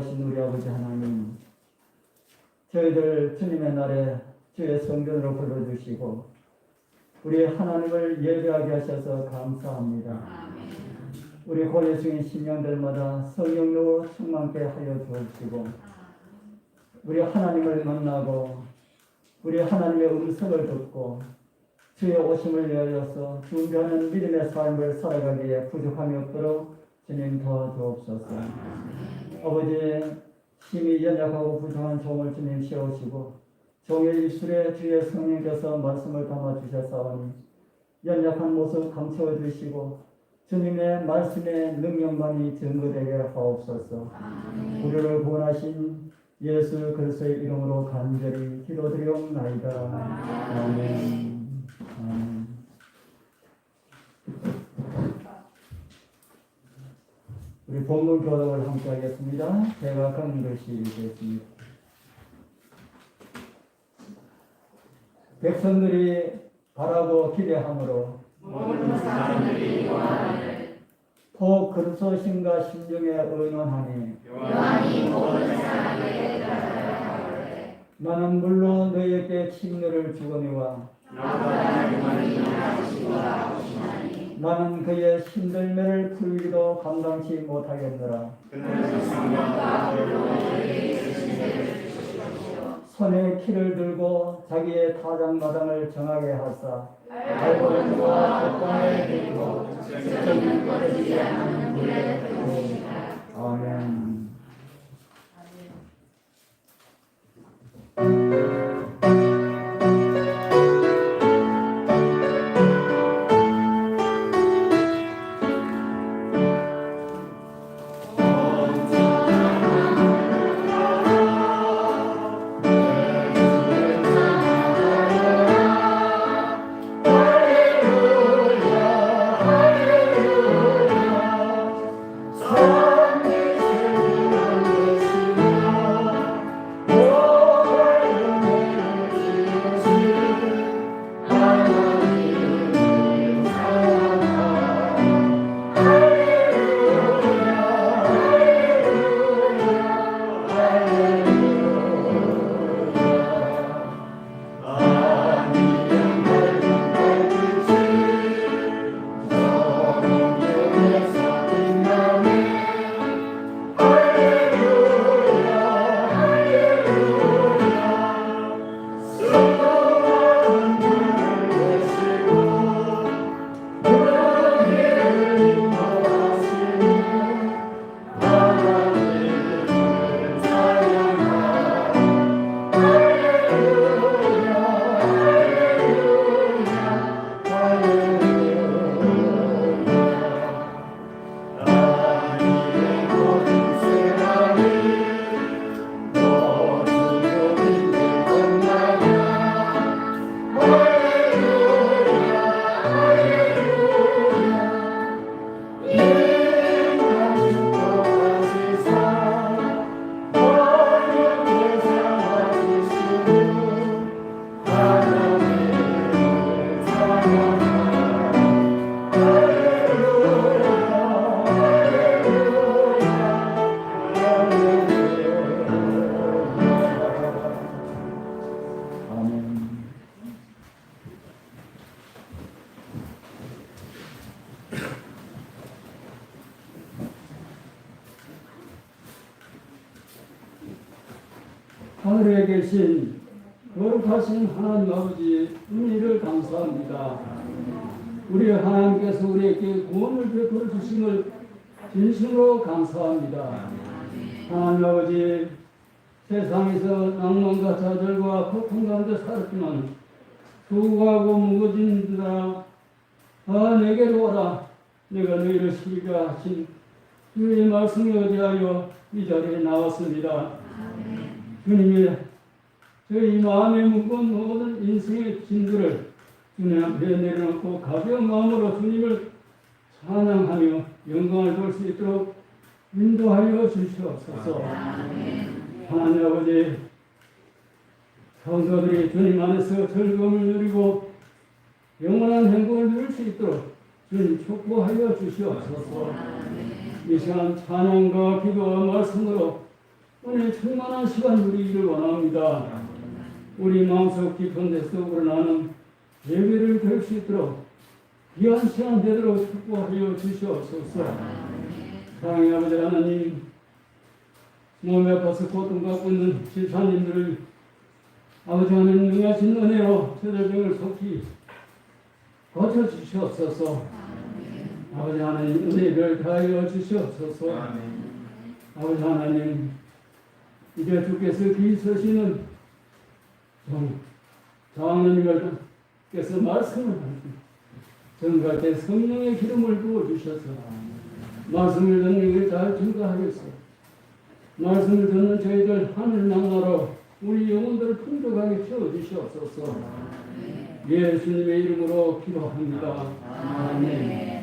거룩하신 우리 아버지 하나님, 저희들 주님의 날에 주의 성전으로 불러주시고 우리 하나님을 예배하게 하셔서 감사합니다. 우리 고려 중인 신령들마다 성령으로 충만케 하여 주옵시고 우리 하나님을 만나고 우리 하나님의 음성을 듣고 주의 오심을 위하여서 준비하는 믿음의 삶을 살아가기에 부족함이 없도록 주님 도와주옵소서. 아버지, 힘이 연약하고 부족한 종을 주님 세우시고 종의 입술에 주의 성령께서 말씀을 담아주셨사오니 연약한 모습 감춰 주시고 주님의 말씀의 능력만이 증거되게 하옵소서. 우리를 구원하신 예수 그리스도의 이름으로 간절히 기도드리옵나이다. 아멘. 우리 본문 교독을 함께 하겠습니다. 제가 강글씨 되겠습니다. 백성들이 바라고 기대함으로 모든 사람들이 요한을 또 그리스도 신과 심령에 의논하니 요한이 모든 사람에게 따라가오되 나는 물로 너희에게 침례를 주거니와 나보다 요한이 나으시고 오시나니 나는 그의 신들매를 풀기도 감당치 못하겠노라. 그는 성령과 불로 너희에게 신세를 주시옵시고 손에 키를 들고 자기의 타작마당을 정하게 하사 알고는 모아 옥관을 들고 저는 꺼지지 않는 불에 태우시니라. 아멘. 하늘에 계신 거룩하신 하나님 아버지 은혜를 감사합니다. 우리 하나님께서 우리에게 구원을 베풀어 주심을 진심으로 감사합니다. 하나님 아버지, 세상에서 낭만과 좌절과 고통 가운데 살았지만 수고하고 무거진 자들아 다 내게로 오라. 내가 너희를 쉬게 하신 주의 말씀에 의지하여 이 자리에 나왔습니다. 주님이 저희 마음에 묵은 모든 인생의 짐들을 주님 앞에 내려놓고 가벼운 마음으로 주님을 찬양하며 영광을 돌 수 있도록 인도하여 주시옵소서. 하나님 아버지, 성도들이 주님 안에서 즐거움을 누리고 영원한 행복을 누릴 수 있도록 주님 축복하여 주시옵소서. 이 시간 찬양과 기도와 말씀으로 은혜 충만한 시간 누리기를 원합니다. 우리 마음속 깊은 데 속으로 나는 예배를 드릴 수 있도록 귀한 시간 되도록 축복하여 주시옵소서. 사랑의 아버지 하나님, 몸에 아파서 고통받고 있는 집사님들을 아버지 하나님 능하신 은혜로 저들 병을 속히 고쳐주시옵소서. 아버지 하나님 은혜를 다하여 주시옵소서. 아버지 하나님, 이제 주께서 길 서시는 장로님께서 말씀을 하시고 전갈 때 성령의 기름을 부어주셔서 말씀을 듣는 것을 잘 증거하겠소. 말씀을 듣는 저희들 하늘 나라로 우리 영혼들을 풍족하게 채워주시옵소서. 예수님의 이름으로 기도합니다. 아멘.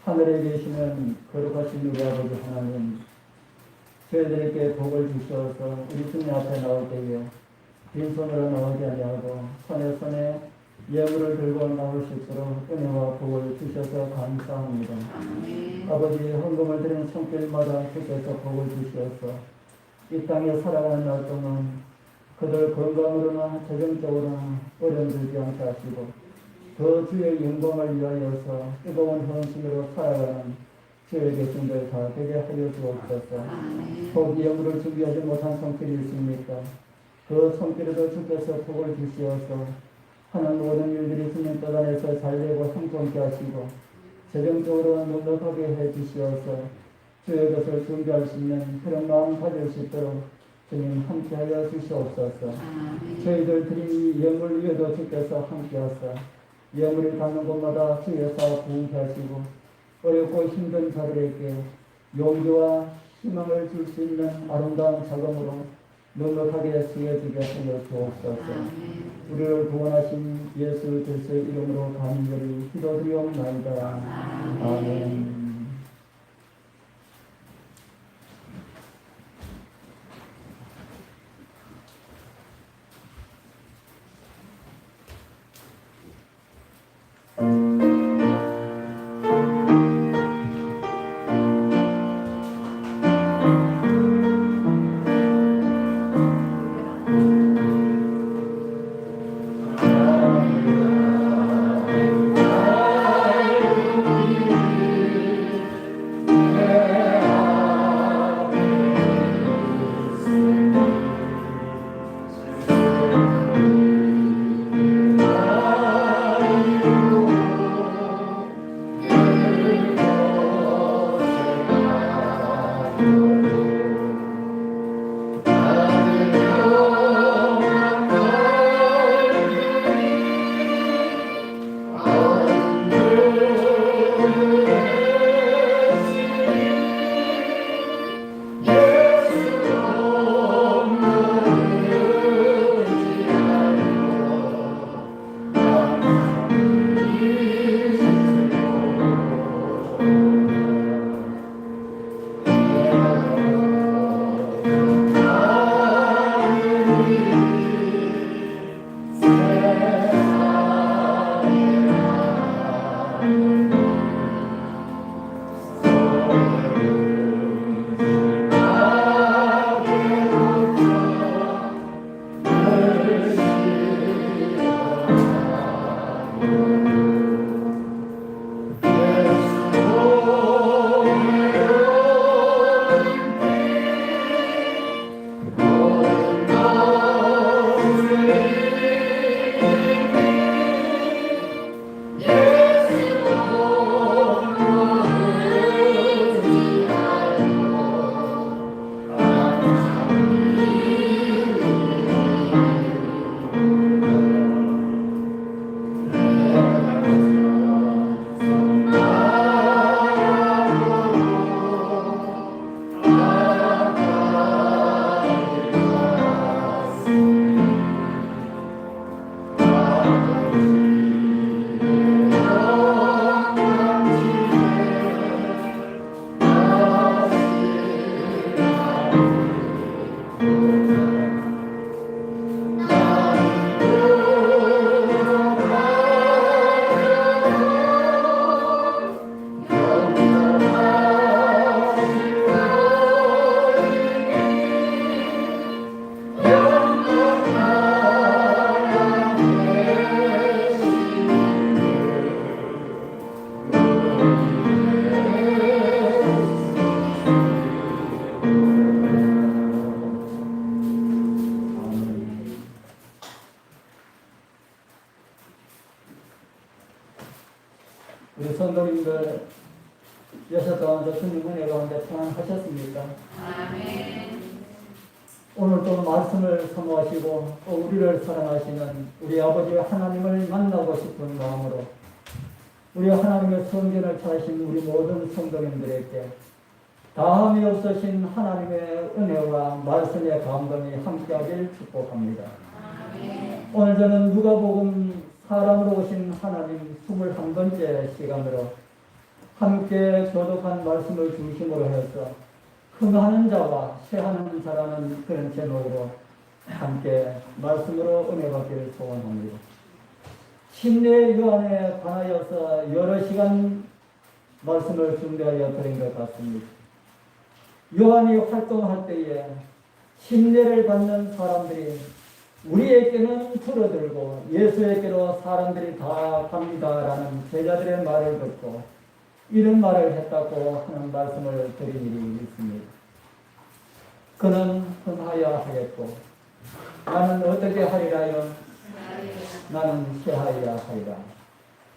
하늘에 계시는 거룩하신 우리 아버지 하나님, 저희들에게 복을 주셔서 우리 주님 앞에 나올 때에 빈손으로 나오지 아니하고 손에 예물을 들고 나올 수 있도록 은혜와 복을 주셔서 감사합니다. 아버지, 헌금을 드리는 손길마다 주께서 복을 주셔서 이 땅에 살아가는 날 동안 그들 건강으로나 재정적으로나 어려움 들지 않게 하시고 더 주의 영광을 위하여서 뜨거운 헌신으로 살아가는 주의 백성들 다 되게 하여 주옵소서. 복 예물을 준비하지 못한 손길이 있습니까? 그 손길에도 주께서 복을 주시어서 하는 모든 일들이 주님 뜻 안에서 잘되고 형통케 하시고 재정적으로 넉넉하게 해 주시어서 주의 것을 준비할 수 있는 그런 마음 가질 수 있도록 주님 함께하여 주시옵소서. 저희들 드린 예물 위에도 주께서 함께하사 예물을 받는 곳마다 주여서 부흥케 하시고 어렵고 힘든 자들에게 용기와 희망을 줄 수 있는 아름다운 자금으로 넉넉하게 쓰여지게 하여 주옵소서. 우리를 구원하신 예수 그리스도의 이름으로 간절히 기도드리옵나이다. 아멘. 우리 성도님들 6주 동안 주님 은혜 가운데 평안하셨습니까? 아멘. 오늘도 말씀을 사모하시고 또 우리를 사랑하시는 우리 아버지 하나님을 만나고 싶은 마음으로 우리 하나님의 성전을 찾으신 우리 모든 성도님들에게 다함이 없으신 하나님의 은혜와 말씀의 감동이 함께하길 축복합니다. 아멘. 오늘 저는 누가복음 사람으로 오신 하나님 21번째 시간으로 함께 교독한 말씀을 중심으로 해서 흥하는 자와 쇠하는 자라는 그런 제목으로 함께 말씀으로 은혜 받기를 소원합니다. 침례 요한에 관하여서 여러 시간 말씀을 준비하여 드린 것 같습니다. 요한이 활동할 때에 침례를 받는 사람들이 우리에게는 줄어들고 예수에게로 사람들이 다 갑니다라는 제자들의 말을 듣고 이런 말을 했다고 하는 말씀을 드린 일이 있습니다. 그는 흥하여 하겠고 나는 어떻게 하리라요? 나는 쇠하여 하리라.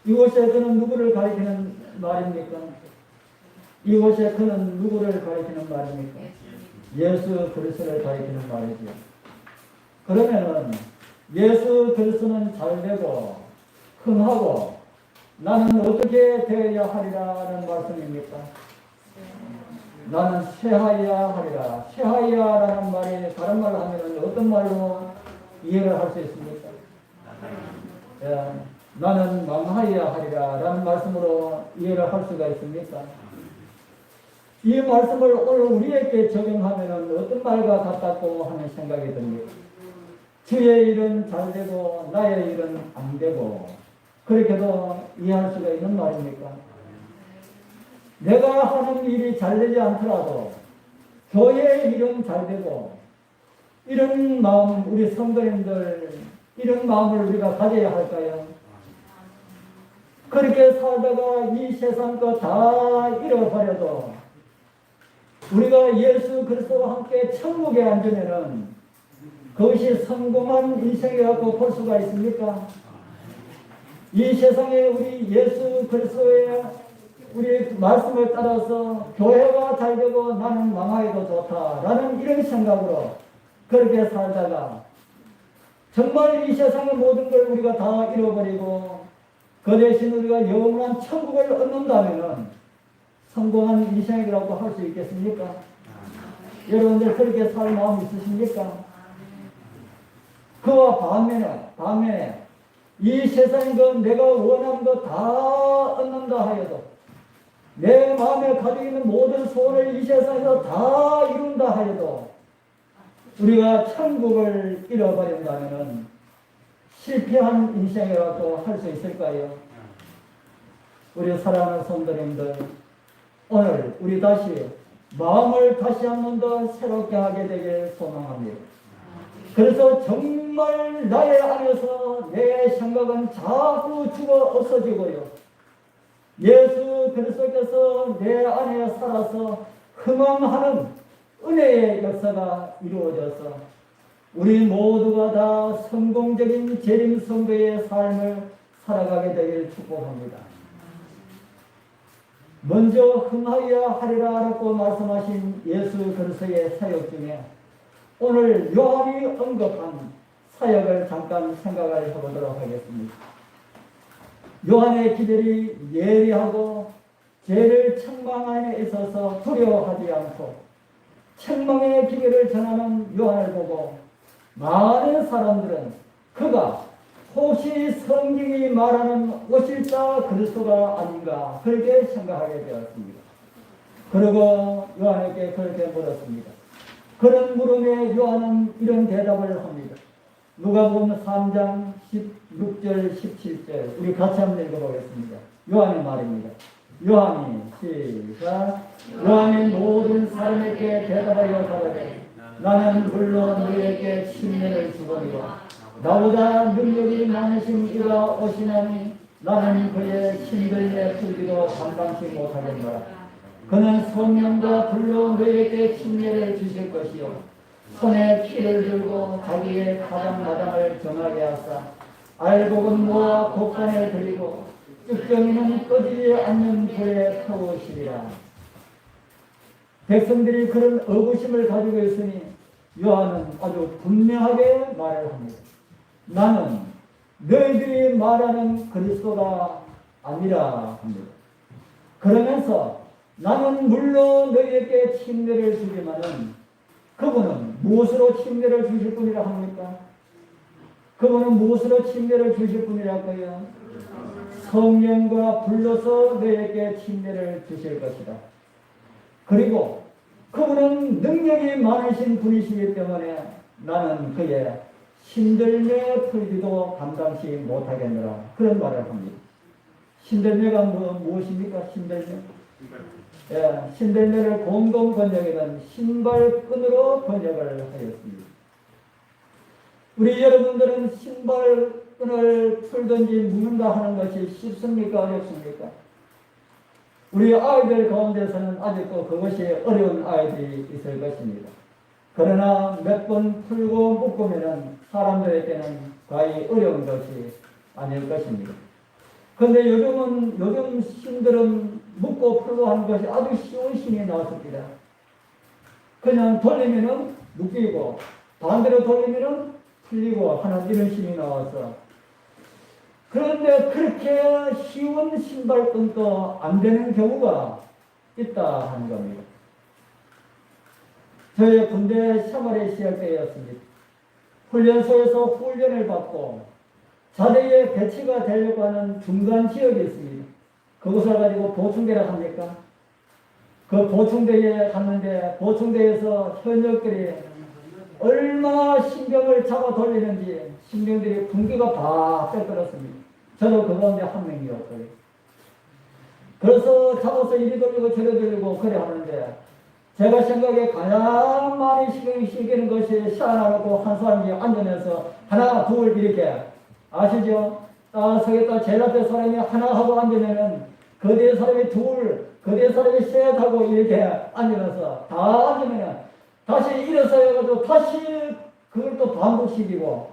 이곳에 그는 누구를 가리키는 말입니까? 이곳에 그는 누구를 가리키는 말입니까? 예수 그리스도를 가리키는 말이죠. 그러면은 예수 그리스도는 잘되고 흥하고 나는 어떻게 되어야 하리라는 말씀입니까? 나는 쇠하여야 하리라. 쇠하여야라는 말이 다른 말로 하면 어떤 말로 이해를 할 수 있습니까? 예, 나는 망하여야 하리라 라는 말씀으로 이해를 할 수가 있습니까? 이 말씀을 오늘 우리에게 적용하면 어떤 말과 같다고 하는 생각이 듭니다. 주의 일은 잘 되고 나의 일은 안 되고 그렇게도 이해할 수가 있는 말입니까? 내가 하는 일이 잘 되지 않더라도 교회의 일은 잘 되고 이런 마음 우리 성도님들 이런 마음을 우리가 가져야 할까요? 그렇게 살다가 이 세상 거 다 잃어버려도 우리가 예수 그리스도와 함께 천국에 앉으면은 그것이 성공한 인생이라고 볼 수가 있습니까? 이 세상에 우리 예수 그리스도의 우리 말씀을 따라서 교회가 잘 되고 나는 망하여도 좋다라는 이런 생각으로 그렇게 살다가 정말 이 세상의 모든 걸 우리가 다 잃어버리고 그 대신 우리가 영원한 천국을 얻는다면은 성공한 인생이라고 할 수 있겠습니까? 여러분들 그렇게 살 마음 있으십니까? 그와 반면에 이 세상에 내가 원하는 거 다 얻는다 하여도 내 마음에 가지고 있는 모든 소원을 이 세상에서 다 이룬다 하여도 우리가 천국을 잃어버린다면 실패한 인생이라고 할 수 있을까요? 우리 사랑하는 성도님들 오늘 우리 다시 마음을 다시 한 번 더 새롭게 하게 되길 소망합니다. 그래서 정말 나의 안에서 내 생각은 자꾸 죽어 없어지고요. 예수 그리스도께서 내 안에 살아서 흥황하는 은혜의 역사가 이루어져서 우리 모두가 다 성공적인 재림 성도의 삶을 살아가게 되길 축복합니다. 먼저 흥하여야 하리라라고 말씀하신 예수 그리스도의 사역 중에 오늘 요한이 언급한 사역을 잠깐 생각을 해보도록 하겠습니다. 요한의 기별이 예리하고 죄를 책망함에 있어서 두려워하지 않고 책망의 기별을 전하는 요한을 보고 많은 사람들은 그가 혹시 성경이 말하는 오실 자 그리스도가 아닌가 그렇게 생각하게 되었습니다. 그리고 요한에게 그렇게 물었습니다. 그런 물음에 요한은 이런 대답을 합니다. 누가복음 3장 16절 17절 우리 같이 한번 읽어보겠습니다. 요한의 말입니다. 요한이 시작. 요한이 모든 사람에게 대답하여 가라되 나는 물론 너희에게 침례를 주거니와 나보다 능력이 많으신 이가 오시나니 나는 그의 힘들매 풀기도 감당치 못하겠노라. 그는 성령과 불로 너희에게 침례를 주실 것이요 손에 키를 들고 자기의 가장마당을 정하게 하사 알곡은 모아 곡간에 들이고 쭉정이는 꺼지지 않는 불에 태우시리라. 백성들이 그런 의구심을 가지고 있으니 요한은 아주 분명하게 말을 합니다. 나는 너희들이 말하는 그리스도가 아니라 합니다. 그러면서 나는 물론 너희에게 침례를 주지만은 그분은 무엇으로 침례를 주실 분이라 합니까? 그분은 무엇으로 침례를 주실 분이라고요? 성령과 불러서 너희에게 침례를 주실 것이다. 그리고 그분은 능력이 많으신 분이시기 때문에 나는 그의 신들매 풀기도 감당치 못하겠노라. 그런 말을 합니다. 신들매가 무엇입니까? 신들매? 예, 신들매를 공동 번역에는 신발끈으로 번역을 하였습니다. 우리 여러분들은 신발끈을 풀든지 묶는다 하는 것이 쉽습니까? 어렵습니까? 우리 아이들 가운데서는 아직도 그것이 어려운 아이들이 있을 것입니다. 그러나 몇 번 풀고 묶으면 사람들에게는 거의 어려운 것이 아닐 것입니다. 그런데 요즘 신들은 묶고 풀고 하는 것이 아주 쉬운 신이 나왔습니다. 그냥 돌리면은 묶이고 반대로 돌리면은 풀리고 하는 이런 신이 나와서 그런데 그렇게 쉬운 신발끈도 안 되는 경우가 있다 하는 겁니다. 저의 군대 생활의 시작 때였습니다. 훈련소에서 훈련을 받고 자대에 배치가 되려고 하는 중간 지역이 있습니다. 그것을 가지고 보충대라 합니까? 그 보충대에 갔는데 보충대에서 현역들이 얼마나 신경을 잡아 돌리는지 신경들이 분기가 바짝 끓었습니다. 저도 그 가운데 한 명이었고요. 그래서 잡아서 이리 돌리고 저리 돌리고 그래 하는데 제가 생각에 가장 많이 신경이 쓰이는 것이 시원하고 한 사람이 앉으면서 하나 둘 이렇게 아시죠? 딱 서겠다 제일 앞에 사람이 하나 하고 앉으면은 그 뒤에 사람이 둘, 그 뒤에 사람이 셋 하고 이렇게 앉으면서 다 앉으면은 다시 일어서 해가지고 다시 그걸 또 반복시키고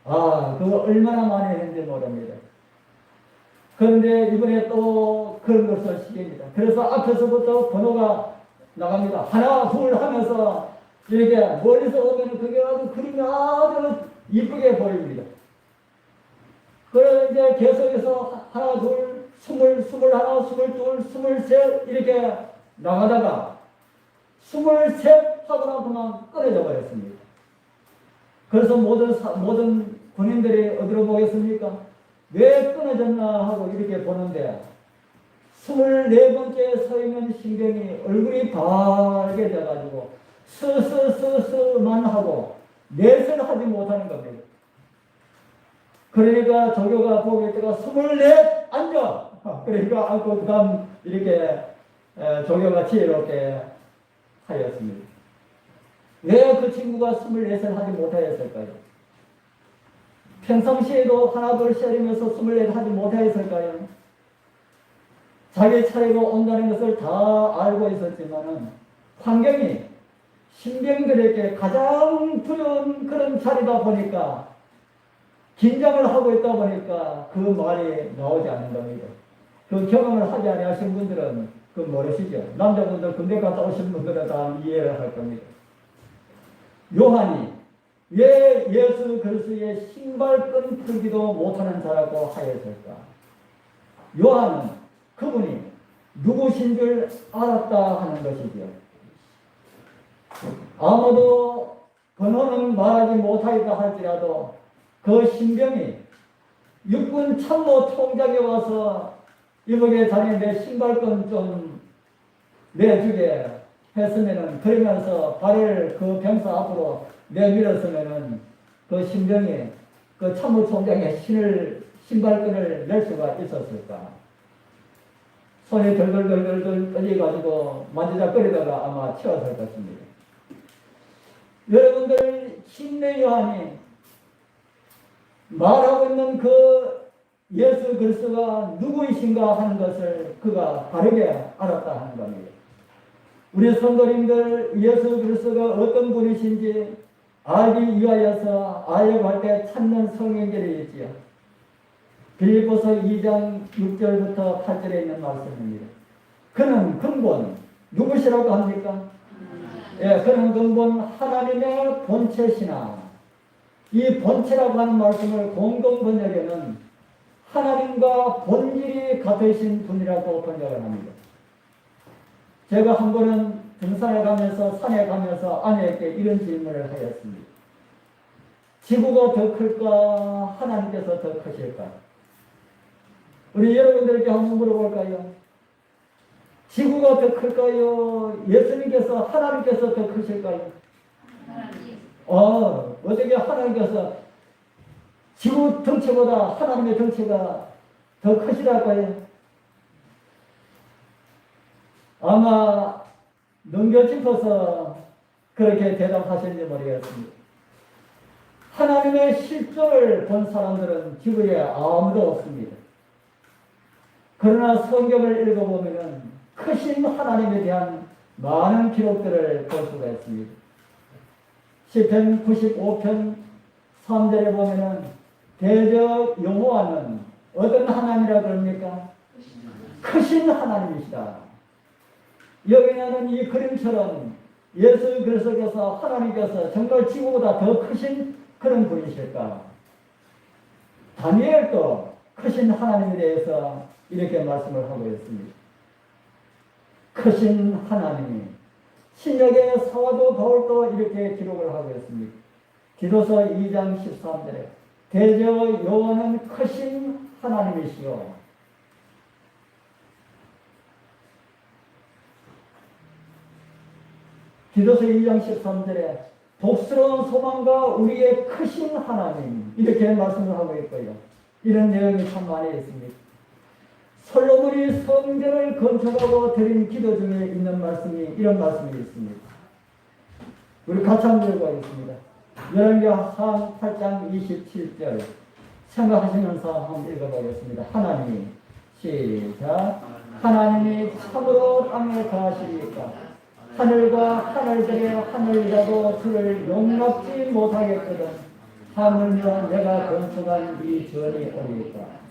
그거 얼마나 많이 했는지 모릅니다. 그런데 이번에 또 그런 것을 시킵니다. 그래서 앞에서부터 번호가 나갑니다. 하나, 둘 하면서 이렇게 멀리서 오면 그게 아주 그림이 아주 이쁘게 보입니다. 그래서 이제 계속해서 하나, 둘, 스물하나, 스물둘, 스물셋 이렇게 나가다가 스물셋 하고 나서만 끊어져 버렸습니다. 그래서 모든 군인들이 어디로 보겠습니까? 왜 끊어졌나 하고 이렇게 보는데 24번째 서 있는 신경이 얼굴이 밝게 돼가지고 스스스스만 하고 넷을 하지 못하는 겁니다. 그러니까 조교가 보게 때가 24 앉아! 그러니까 앉고 그 다음 이렇게 조교가 지혜롭게 하였습니다. 왜 그 친구가 24살 하지 못하였을까요? 평상시에도 하나 둘 셋이면서 24 하지 못하였을까요? 자기 차례가 온다는 것을 다 알고 있었지만은 환경이 신병들에게 가장 두려운 그런 자리다 보니까 긴장을 하고 있다 보니까 그 말이 나오지 않는 겁니다. 그 경험을 하지 아니하신 분들은 그 모르시죠. 남자분들 군대 갔다 오신 분들은 다 이해를 할 겁니다. 요한이 왜 예수 그리스도의 신발끈 풀기도 못하는 자라고 하였을까? 요한은 그분이 누구신 줄 알았다 하는 것이죠. 아무도 번호는 말하지 못하였다 할지라도 그 신병이 육군 참모 총장에 와서 이복에 다니는데 신발끈 좀 내주게 했으면은, 그러면서 발을 그 병사 앞으로 내밀었으면은 그 신병이 그 참모 총장의 신발끈을 낼 수가 있었을까? 손이 덜덜덜덜 떨려가지고 만지작거리다가 아마 치웠을 것입니다. 여러분들, 신뢰 요한이 말하고 있는 그 예수 그리스도가 누구이신가 하는 것을 그가 바르게 알았다 하는 겁니다. 우리 성도님들, 예수 그리스도가 어떤 분이신지 알기 위하여서 알려고 할 때 찾는 성경들이 있지요. 빌립보서 2장 6절부터 8절에 있는 말씀입니다. 그는 근본 누구시라고 합니까? 예, 그는 근본 하나님의 본체시나, 이 본체라고 하는 말씀을 공동 번역에는 하나님과 본질이 같으신 분이라고 번역을 합니다. 제가 한 번은 등산에 가면서 산에 가면서 아내에게 이런 질문을 하였습니다. 지구가 더 클까? 하나님께서 더 크실까? 우리 여러분들에게 한번 물어볼까요? 지구가 더 클까요? 예수님께서, 하나님께서 더 크실까요? 어떻게 하나님께서 지구 덩치보다 하나님의 덩치가 더 크시랄까요? 아마 넘겨짚어서 그렇게 대답하셨는지 모르겠습니다. 하나님의 실존을 본 사람들은 지구에 아무도 없습니다. 그러나 성경을 읽어보면 크신 하나님에 대한 많은 기록들을 볼 수가 있습니다. 시편 95편 3절에 보면은 대적 여호와는 어떤 하나님이라 그럽니까? 크신 하나님이시다. 여기는 이 그림처럼 예수 그리스도께서, 하나님께서 정말 지구보다 더 크신 그런 분이실까? 다니엘도 크신 하나님에 대해서 이렇게 말씀을 하고 있습니다. 크신 하나님이, 신약의 사도 바울도 이렇게 기록을 하고 있습니다. 디도서 2장 13절에 대저 여호와는 크신 하나님이시요, 디도서 2장 13절에 복스러운 소망과 우리의 크신 하나님, 이렇게 말씀을 하고 있고요. 이런 내용이 참 많이 있습니다. 솔로몬이 성전을 건축하고 드린 기도 중에 있는 말씀이, 이런 말씀이 있습니다. 우리 같이 한번 읽어보겠습니다. 열왕기상 8장 27절 생각하시면서 한번 읽어보겠습니다. 하나님이, 시작. 하나님이 참으로 땅에 거하시리까? 하늘과 하늘들의 하늘이라도 그를 용납지 못하겠거든 하물며 내가 건축한 이 전이 오리까?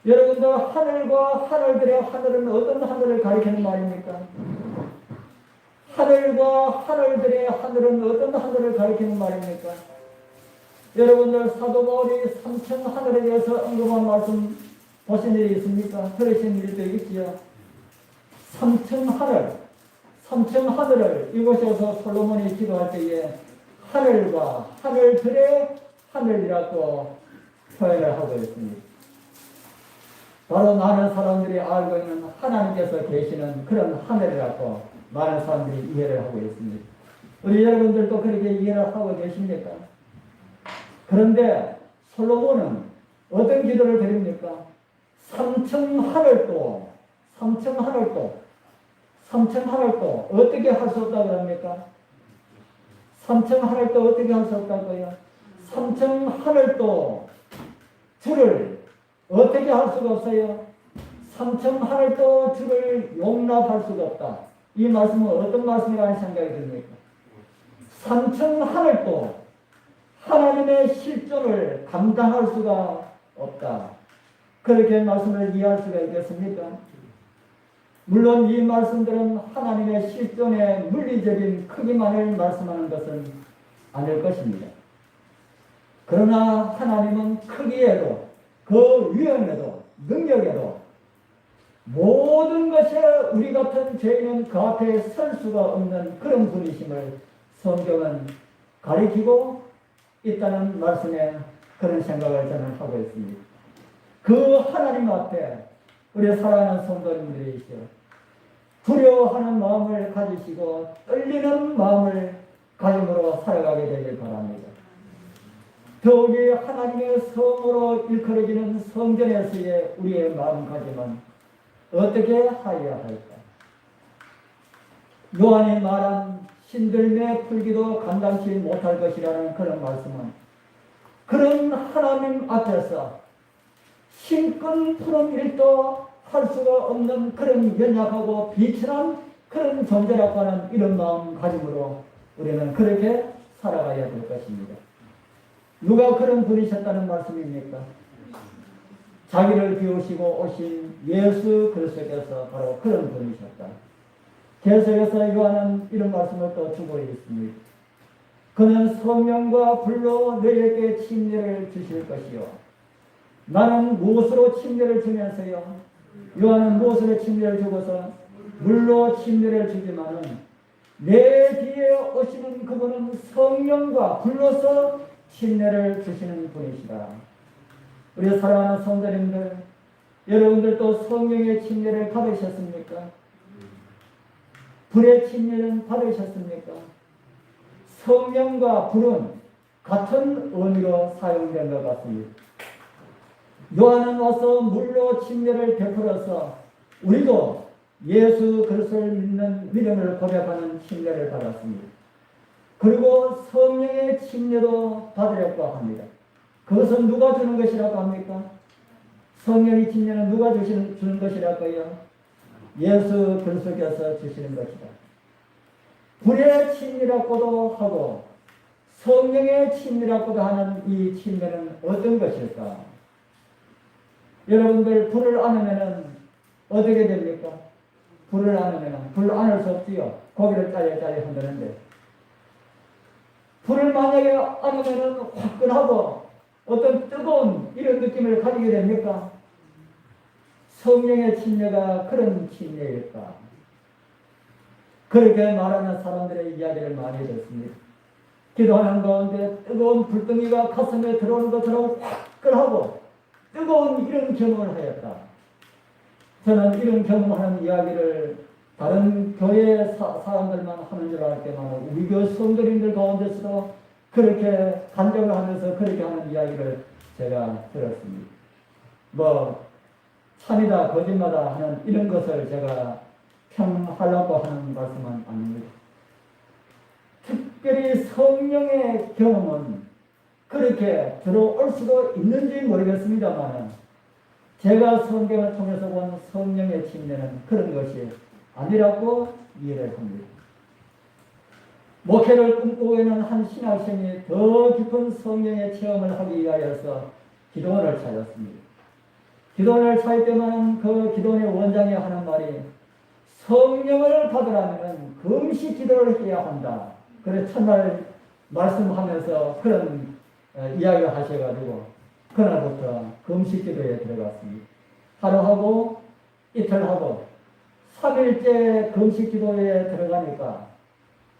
여러분들, 하늘과 하늘들의 하늘은 어떤 하늘을 가리키는 말입니까? 하늘과 하늘들의 하늘은 어떤 하늘을 가리키는 말입니까? 여러분들, 사도 바울이 삼천 하늘에 대해서 언급한 말씀 보신 일이 있습니까? 들으신 일도 있지요. 삼천 하늘을 이곳에서 솔로몬이 기도할 때에 하늘과 하늘들의 하늘이라고 표현을 하고 있습니다. 바로 많은 사람들이 알고 있는 하나님께서 계시는 그런 하늘이라고 많은 사람들이 이해를 하고 있습니다. 우리 여러분들도 그렇게 이해를 하고 계십니까? 그런데 솔로몬은 어떤 기도를 드립니까? 삼천 하늘도 어떻게 할 수 없다고 합니까? 3층 하늘도 어떻게 할 수 없다고요? 3층 하늘도 주를 어떻게 할 수가 없어요? 3층 하늘도 주를 용납할 수가 없다. 이 말씀은 어떤 말씀이라는 생각이 듭니까? 3층 하늘도 하나님의 실존을 감당할 수가 없다. 그렇게 말씀을 이해할 수가 있겠습니까? 물론 이 말씀들은 하나님의 실존의 물리적인 크기만을 말씀하는 것은 아닐 것입니다. 그러나 하나님은 크기에도 그 위엄에도 능력에도 모든 것에 우리 같은 죄인은 그 앞에 설 수가 없는 그런 분이심을 성경은 가리키고 있다는 말씀에 그런 생각을 저는 하고 있습니다. 그 하나님 앞에 우리 사랑하는 성도님들이시여 두려워하는 마음을 가지시고 떨리는 마음을 가짐으로 살아가게 되길 바랍니다. 더욱이 하나님의 성으로 일컬어지는 성전에서의 우리의 마음가짐은 어떻게 하여야 할까? 요한이 말한 신들매 풀기도 감당치 못할 것이라는 그런 말씀은 그런 하나님 앞에서 신끈 푸는 일도 할 수가 없는 그런 연약하고 비천한 그런 존재라고 하는 이런 마음가짐으로 우리는 그렇게 살아가야 될 것입니다. 누가 그런 분이셨다는 말씀입니까? 자기를 비우시고 오신 예수 그리스도께서 바로 그런 분이셨다. 계속해서 요한은 이런 말씀을 또 주고 있습니다. 그는 성령과 불로 너희에게 침례를 주실 것이요. 나는 무엇으로 침례를 주면서요? 요한은 무엇으로 침례를 주고서 물로 침례를 주지만은 내 뒤에 오시는 그분은 성령과 불로서 침례를 주시는 분이시다. 우리 사랑하는 성도님들, 여러분들도 성령의 침례를 받으셨습니까? 불의 침례는 받으셨습니까? 성령과 불은 같은 의미로 사용된 것 같습니다. 요한은 와서 물로 침례를 베풀어서 우리도 예수 그리스도를 믿는 믿음을 고백하는 침례를 받았습니다. 그리고 성령의 침례도 받으려고 합니다. 그것은 누가 주는 것이라고 합니까? 성령의 침례는 누가 주는 것이라고요? 예수 그리스도께서 주시는 것이다. 불의 침례라고도 하고 성령의 침례라고도 하는 이 침례는 어떤 것일까? 여러분들 불을 안으면 어떻게 됩니까? 불을 안으면 불 안을 수 없지요. 고기를 짜리짜리 흔드는데 불을 만약에 안으면 화끈하고 어떤 뜨거운 이런 느낌을 가지게 됩니까? 성령의 침례가 그런 침례일까? 그렇게 말하는 사람들의 이야기를 많이 듣습니다. 기도하는 가운데 뜨거운 불덩이가 가슴에 들어오는 것처럼 화끈하고 뜨거운 이런 경험을 하였다. 저는 이런 경험하는 이야기를 다른 교회 사람들만 하는 줄 알았지만 우리 교회 성도님들 가운데서도 그렇게 간증을 하면서 그렇게 하는 이야기를 제가 들었습니다. 뭐 참이다 거짓말이다 하는 이런 것을 제가 평하려고 하는 말씀은 아닙니다. 특별히 성령의 경험은 그렇게 들어올 수도 있는지 모르겠습니다만 제가 성경을 통해서 본 성령의 침례는 그런 것이 아니라고 이해를 합니다. 목회를 꿈꾸고 있는 한 신학생이 더 깊은 성령의 체험을 하기 위하여서 기도원을 찾았습니다. 기도원을 찾을 때만 그 기도원의 원장이 하는 말이 성령을 받으려면 금식 기도를 해야 한다. 그래서 첫날 말씀하면서 그런 이야기를 하셔가지고 그날부터 금식 기도에 들어갔습니다. 하루하고 이틀하고 3일째 금식 기도에 들어가니까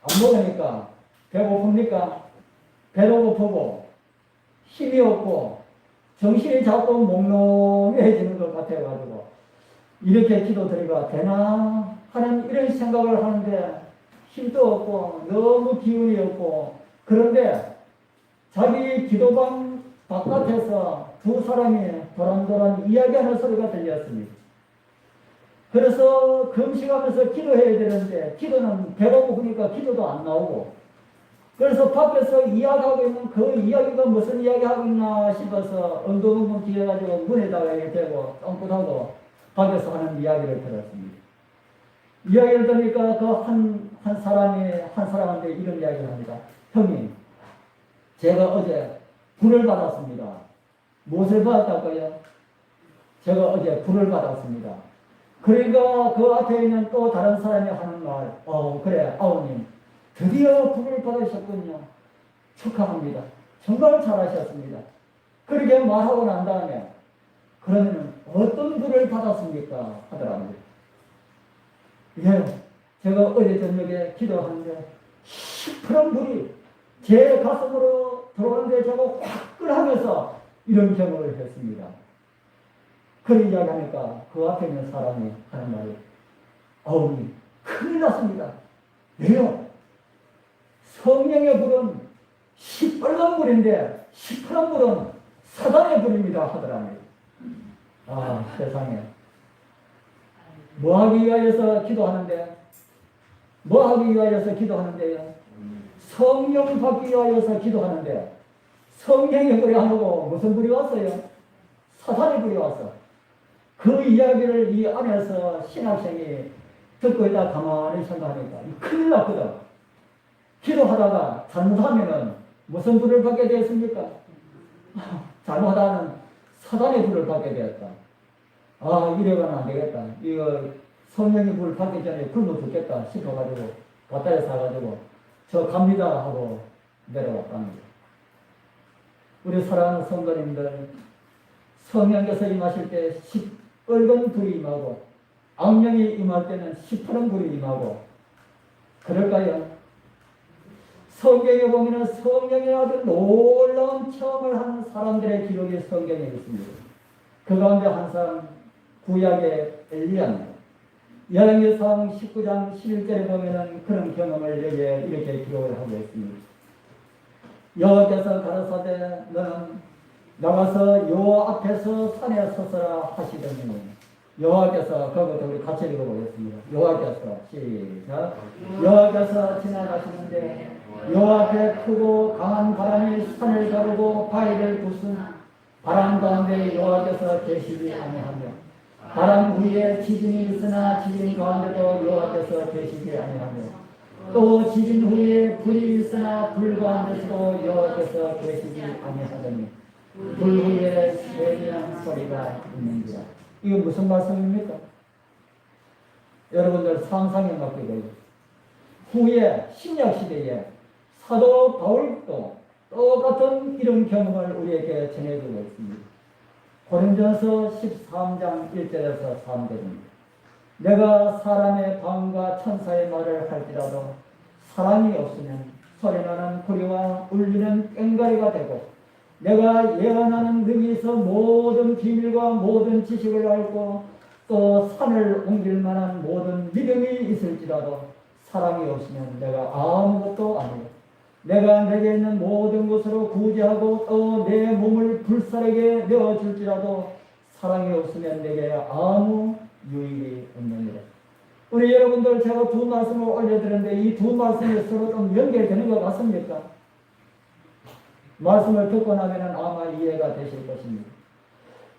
안 먹으니까 배고픕니까? 배도 고프고 힘이 없고 정신이 자꾸 몽롱해지는 것 같아가지고 이렇게 기도 드리가 되나 하는 이런 생각을 하는데 힘도 없고 너무 기운이 없고 그런데 자기 기도방 바깥에서 두 사람이 도란도란 이야기하는 소리가 들렸습니다. 그래서 금식하면서 기도해야 되는데 기도는 배가 고프니까 기도도 안 나오고 그래서 밖에서 이야기하고 있는 그 이야기가 무슨 이야기하고 있나 싶어서 엉덩엉덩 기어가지고 문에다가 이렇게 대고 똥긋하고 밖에서 하는 이야기를 들었습니다. 이야기를 들으니까 그 한 사람한테 이런 이야기를 합니다. 형님, 제가 어제 불을 받았습니다. 무엇을 받았다고요? 제가 어제 불을 받았습니다. 그러니까 그 앞에 있는 또 다른 사람이 하는 말, 그래, 아우님, 드디어 불을 받으셨군요. 축하합니다. 정말 잘하셨습니다. 그렇게 말하고 난 다음에, 그러면 어떤 불을 받았습니까? 하더랍니다. 예, 제가 어제 저녁에 기도하는데, 시퍼런 불이 제 가슴으로 들어오는데 제가 화끈하면서 이런 경험을 했습니다. 그런 이야기 하니까 그 앞에 있는 사람이 하는 말이, 아우님, 큰일 났습니다. 왜요? 성령의 불은 시뻘건 불인데 시퍼런 불은 사단의 불입니다. 하더라고요. 아, 세상에. 뭐 하기 위하여서 기도하는데? 뭐 하기 위하여서 기도하는데요? 성령 받기 위하여서 기도하는데 성령의 불이 안 오고 무슨 불이 왔어요? 사탄의 불이 왔어. 그 이야기를 이 안에서 신학생이 듣고 있다 가만히 생각하니까 큰일 났거든. 기도하다가 잘못하면은 무슨 불을 받게 되었습니까? 잘못하다는 사단의 불을 받게 되었다. 아, 이래가는 안 되겠다. 이거 성령의 불을 받기 전에 굶어 죽겠다 싶어가지고 밭다에 사가지고 저 갑니다 하고 내려왔답니다. 우리 사랑하는 성도님들, 성령께서 임하실 때 시뻘건 불이 임하고 악령이 임할 때는 시퍼런 불이 임하고 그럴까요? 성경에 보면 성령의 아주 놀라운 체험을 하는 사람들의 기록이 성경에 있습니다. 그 가운데 한 사람 구약의 엘리야입니다. 열왕기상 19장 11절에 보면 그런 경험을 여기에 이렇게 기록을 하고 있습니다. 여호와께서 가라사대 너는 나가서 여호와 앞에서 산에 서서라 하시더니 여호와께서 그것도 우리 같이 읽어보겠습니다. 여호와께서 시작. 여호와께서 지나가시는데 여호와 앞에 크고 강한 바람이 산을 가르고 바위를 부순 바람 가운데 여호와께서 계시지 아니하며 바람 위에 지진이 있으나 지진 가운데도 여호와께서 계시지 아니하며 또 지진 후에 불이 있으나 불 가운데서도 여호와께서 계시지 아니하더니 불 후에 세미한 소리가 있는지라. 이거 무슨 말씀입니까? 여러분들 상상에 맡기고요. 후에 신약시대에 사도 바울도 똑같은 이런 경험을 우리에게 전해주고 있습니다. 고린도전서 13장 1절에서 3절입니다. 내가 사람의 방과 천사의 말을 할지라도 사랑이 없으면 소리나는 구리와 울리는 꽹과리가 되고 내가 예언하는 능히서 모든 비밀과 모든 지식을 알고 또 산을 옮길 만한 모든 믿음이 있을지라도 사랑이 없으면 내가 아무것도 아니요. 내가 내게 있는 모든 것으로 구제하고 또 내 몸을 불살에게 내어줄지라도 사랑이 없으면 내게 아무 유익이 없느니라. 우리 여러분들 제가 두 말씀을 올려드렸는데 이 두 말씀이 서로 좀 연결되는 것 같습니까? 말씀을 듣고 나면 아마 이해가 되실 것입니다.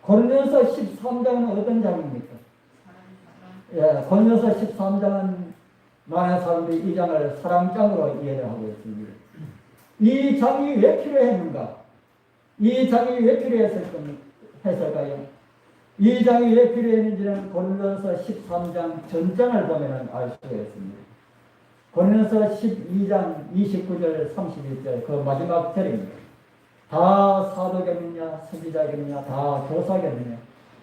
고린도전서 13장은 어떤 장입니까? 예, 고린도전서 13장은 많은 사람들이 이 장을 사랑장으로 이해를 하고 있습니다. 이 장이 왜 필요했는가? 이 장이 왜 필요했을까요? 이 장이 왜 필요했는지는 고린도전서 13장 전장을 보면 알 수가 있습니다. 고린도전서 12장 29절 31절 그 마지막 절입니다. 다 사도겠느냐, 선지자겠느냐, 다 교사겠느냐,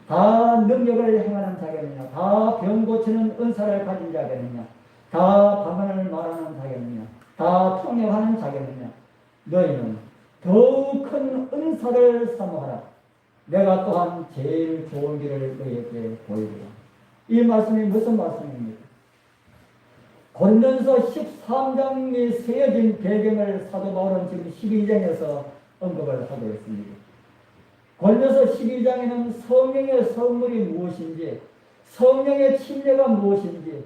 다 능력을 행하는 자겠느냐, 다 병 고치는 은사를 가진 자겠느냐, 다 방언을 말하는 자겠느냐, 다 통역하는 자겠느냐, 너희는 더욱 큰 은사를 사모하라. 내가 또한 제일 좋은 길을 너희에게 보이리라. 이 말씀이 무슨 말씀입니까? 고린도전서 13장이 쓰여진 배경을 사도 바울은 지금 12장에서 언급을 하고 있습니다. 고린도전서 12장에는 성령의 선물이 무엇인지, 성령의 침례가 무엇인지,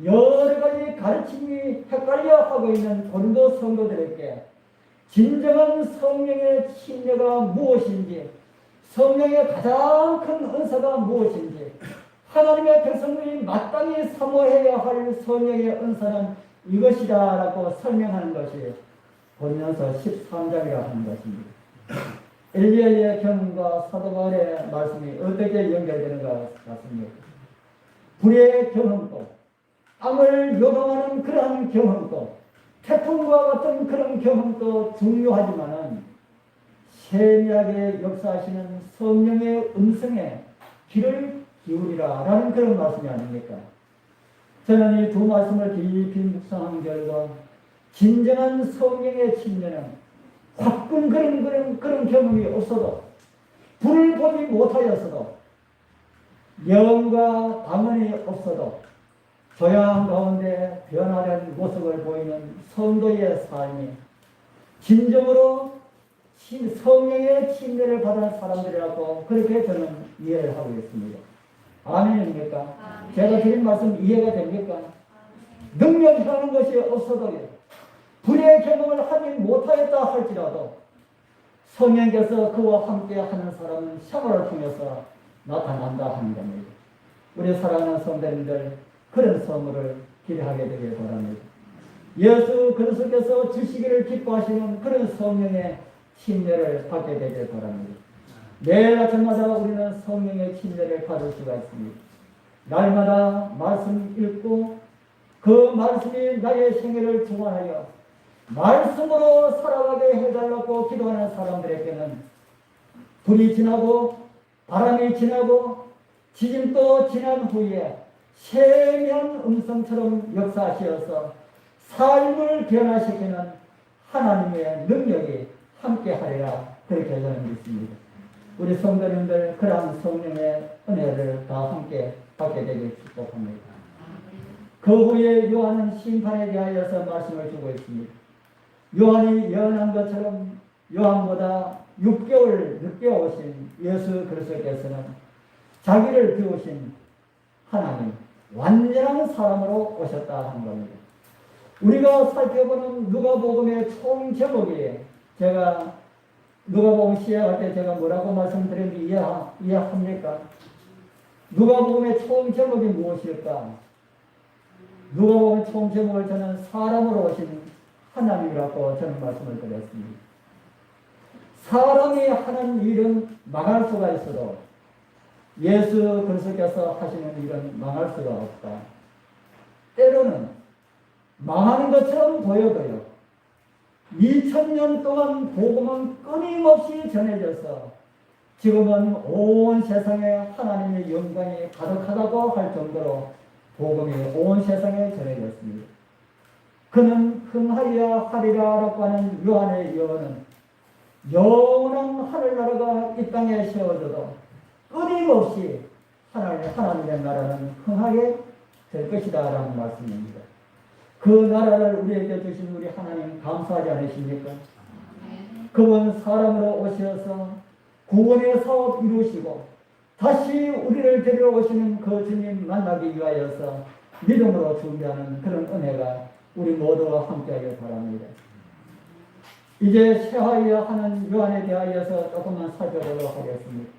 여러 가지 가르침이 헷갈려 하고 있는 고린도 성도들에게 진정한 성령의 침례가 무엇인지, 성령의 가장 큰 은사가 무엇인지, 하나님의 백성들이 마땅히 사모해야 할 성령의 은사는 이것이다라고 설명하는 것이 고린도서 13장이라 하는 것입니다. 엘리야의 경험과 사도 바울의 말씀이 어떻게 연결되는가 같습니다. 불의 경험도, 땀을 요동하는 그러한 경험도, 태풍과 같은 그런 경험도 중요하지만은 세미하게 역사하시는 성령의 음성에 귀를 기울이라 라는 그런 말씀이 아닙니까? 저는 이 두 말씀을 깊이 묵상한 결과 진정한 성령의 침례는 가끔 그런 경험이 없어도, 불을 보지 못하였어도, 영과 방언이 없어도 조용한 가운데 변화된 모습을 보이는 성도의 삶이 진정으로 성령의 침례를 받은 사람들이라고 그렇게 저는 이해를 하고 있습니다. 아멘입니까? 아멘. 제가 드린 말씀 이해가 됩니까? 능력이라는 것이 없어도, 불의 경험을 하지 못하였다 할지라도 성령께서 그와 함께 하는 사람은 샤워를 통해서 나타난다 하는 겁니다. 우리 사랑하는 성도님들, 그런 선물을 기대하게 되길 바랍니다. 예수 그리스도께서 주시기를 기뻐하시는 그런 성령의 침례를 받게 되길 바랍니다. 매일 아침마다 우리는 성령의 침례를 받을 수가 있습니다. 날마다 말씀 읽고 그 말씀이 나의 생애를 주관하여 말씀으로 살아가게 해달라고 기도하는 사람들에게는 불이 지나고 바람이 지나고 지진도 지난 후에 세미한 음성처럼 역사하시어서 삶을 변화시키는 하나님의 능력이 함께하리라, 그렇게 저는 믿습니다. 우리 성도님들 그러한 성령의 은혜를 다 함께 받게 되길 축복합니다. 그 후에 요한은 심판에 대하여서 말씀을 주고 있습니다. 요한이 예언한 것처럼 요한보다 6개월 늦게 오신 예수 그리스도께서는 자기를 비우신 하나님, 완전한 사람으로 오셨다 하는 겁니다. 우리가 살펴보는 누가복음의 총 제목이, 제가 누가복음 시작할 때 제가 뭐라고 말씀드렸는지 이해합니까? 누가복음의 총 제목이 무엇일까? 누가복음 총 제목을 저는 사람으로 오신 하나님이라고 저는 말씀을 드렸습니다. 사람이 하는 일은 망할 수가 있어도 예수 그리스도께서 하시는 일은 망할 수가 없다. 때로는 망하는 것처럼 보여도요, 2000년 동안 복음은 끊임없이 전해져서 지금은 온 세상에 하나님의 영광이 가득하다고 할 정도로 복음이 온 세상에 전해졌습니다. 그는 흥하리라 하리라라고 하는 요한의 예언은 영원한 하늘나라가 이 땅에 세워져도 끊임없이 하나님의 나라는 흥하게 될 것이다 라는 말씀입니다. 그 나라를 우리에게 주신 우리 하나님 감사하지 않으십니까? 그분 사람으로 오셔서 구원의 사업 이루시고 다시 우리를 데려오시는 그 주님 만나기 위하여서 믿음으로 준비하는 그런 은혜가 우리 모두와 함께하길 바랍니다. 이제 새하여 하는 요한에 대하여서 조금만 살펴보도록 하겠습니다.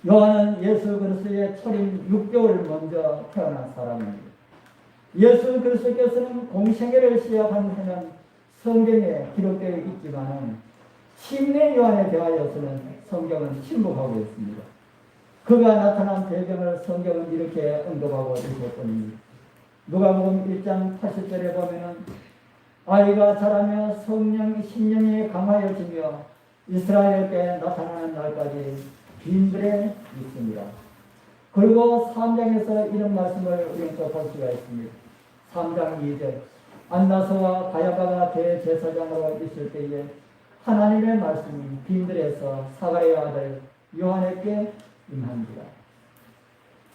요한은 예수 그리스도의 초림 6개월 먼저 태어난 사람입니다. 예수 그리스도께서는 공생애를 시작한 해는 성경에 기록되어 있지만 침례 요한에 대하여서는 성경은 침묵하고 있습니다. 그가 나타난 배경을 성경은 이렇게 언급하고 있을 뿐입니다. 누가복음 1장 80절에 보면은 아이가 자라며 심령이 강하여지며 이스라엘께 나타나는 날까지 빈들에 있습니다. 그리고 3장에서 이런 말씀을 우리는 또 볼 수가 있습니다. 3장 2절 안나서와 가야바가 대제사장으로 있을 때에 하나님의 말씀이 빈들에서 사가랴의 아들 요한에게 임합니다.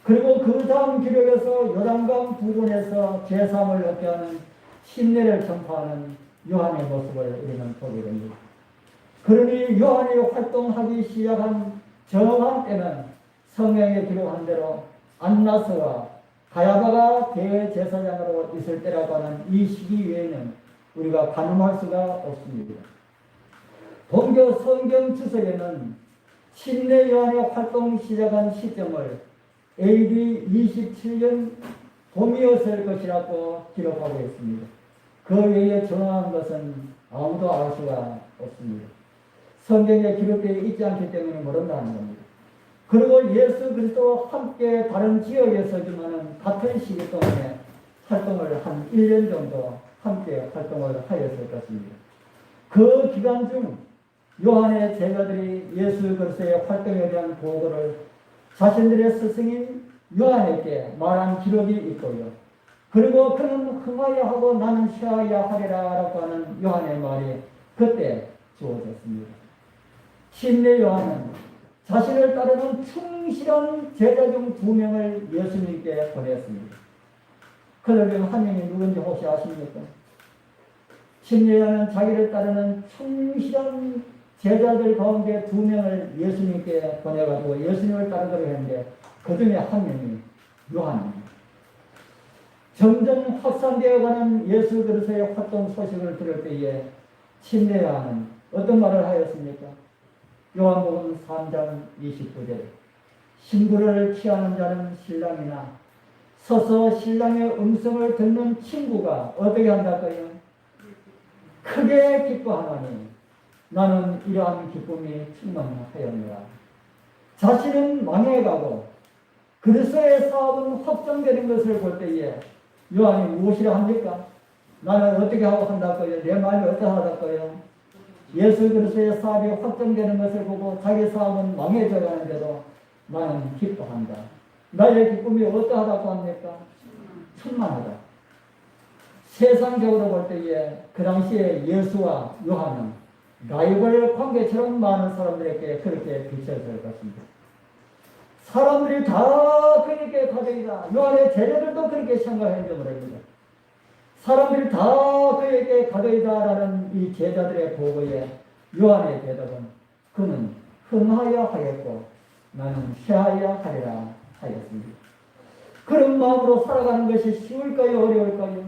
그리고 그 다음 기록에서 요단강 부근에서 제3을 얻게 하는 침례를 전파하는 요한의 모습을 우리는 보게 됩니다. 그러니 요한이 활동하기 시작한 정한 때는 성경에 기록한 대로 안나스와 가야바가 대제사장으로 있을 때라고 하는 이 시기 외에는 우리가 가늠할 수가 없습니다. 본교 성경 주석에는 침례 요한의 활동 시작한 시점을 AD 27년 봄이었을 것이라고 기록하고 있습니다. 그 외에 정확한 것은 아무도 알 수가 없습니다. 성경에 기록되어 있지 않기 때문에 모른다는 겁니다. 그리고 예수 그리스도와 함께 다른 지역에서지만은 같은 시기 동안에 활동을 한 1년 정도 함께 활동을 하였을 것입니다. 그 기간 중 요한의 제자들이 예수 그리스도의 활동에 대한 보고를 자신들의 스승인 요한에게 말한 기록이 있고요. 그리고 그는 흥하여 하고 나는 쉬어야 하리라 라고 하는 요한의 말이 그때 주어졌습니다. 침례 요한은 자신을 따르는 충실한 제자 중 2명을 예수님께 보냈습니다. 그들 중 한 명이 누군지 혹시 아십니까? 침례 요한은 자기를 따르는 충실한 제자들 가운데 2명을 예수님께 보내가지고 예수님을 따르도록 했는데 그 중에 한 명이 요한입니다. 점점 확산되어가는 예수 그리스도의 활동 소식을 들을 때에 침례 요한은 어떤 말을 하였습니까? 요한복음 3장 29절 신부를 취하는 자는 신랑이나 서서 신랑의 음성을 듣는 친구가 어떻게 한다고요? 크게 기뻐하노니 나는 이러한 기쁨이 충만하였노라. 자신은 망해가고 그리스도의 사업은 확정되는 것을 볼 때에 요한이 무엇이라 합니까? 나는 어떻게 하고 한다고요? 내 마음이 어떻게 하다고요? 예수 그리스도의 사업이 확정되는 것을 보고 자기 사업은 망해져 가는데도 나는 기뻐한다. 나의 기쁨이 어떠하다고 합니까? 충만하다. 세상적으로 볼 때에 그 당시에 예수와 요한은 라이벌 관계처럼 많은 사람들에게 그렇게 비춰질 것입니다. 사람들이 다 그렇게 가족이다. 요한의 제자들도 그렇게 생각했는지 모릅니다. 사람들이 다 그에게 가족이다라는 이 제자들의 보고에 요한의 대답은 그는 흥하여 하였고 나는 쇠하여 하리라 하였습니다. 그런 마음으로 살아가는 것이 쉬울까요? 어려울까요?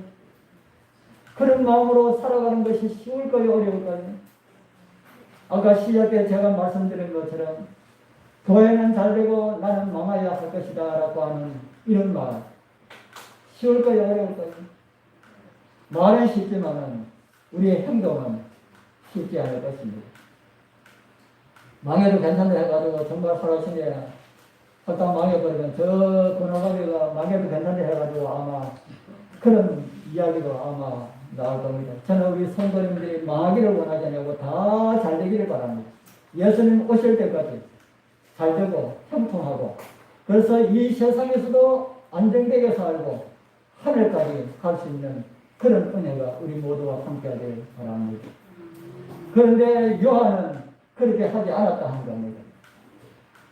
그런 마음으로 살아가는 것이 쉬울까요? 어려울까요? 아까 시작 때 제가 말씀드린 것처럼 교회는 잘되고 나는 망하여야 할 것이다 라고 하는 이런 말 쉬울까요? 어려울까요? 말은 쉽지만은 우리의 행동은 쉽지 않을 것입니다. 망해도 괜찮다 해가지고 정말 하루아침에 확 망해버리면 저 권호가비가 망해도 괜찮다 해가지고 아마 그런 이야기도 아마 나올 겁니다. 저는 우리 성도님들이 망하기를 원하지 않고 다 잘되기를 바랍니다. 예수님 오실 때까지 잘되고 형통하고 그래서 이 세상에서도 안정되게 살고 하늘까지 갈 수 있는 그런 은혜가 우리 모두와 함께하길 바랍니다. 그런데 요한은 그렇게 하지 않았다 한 겁니다.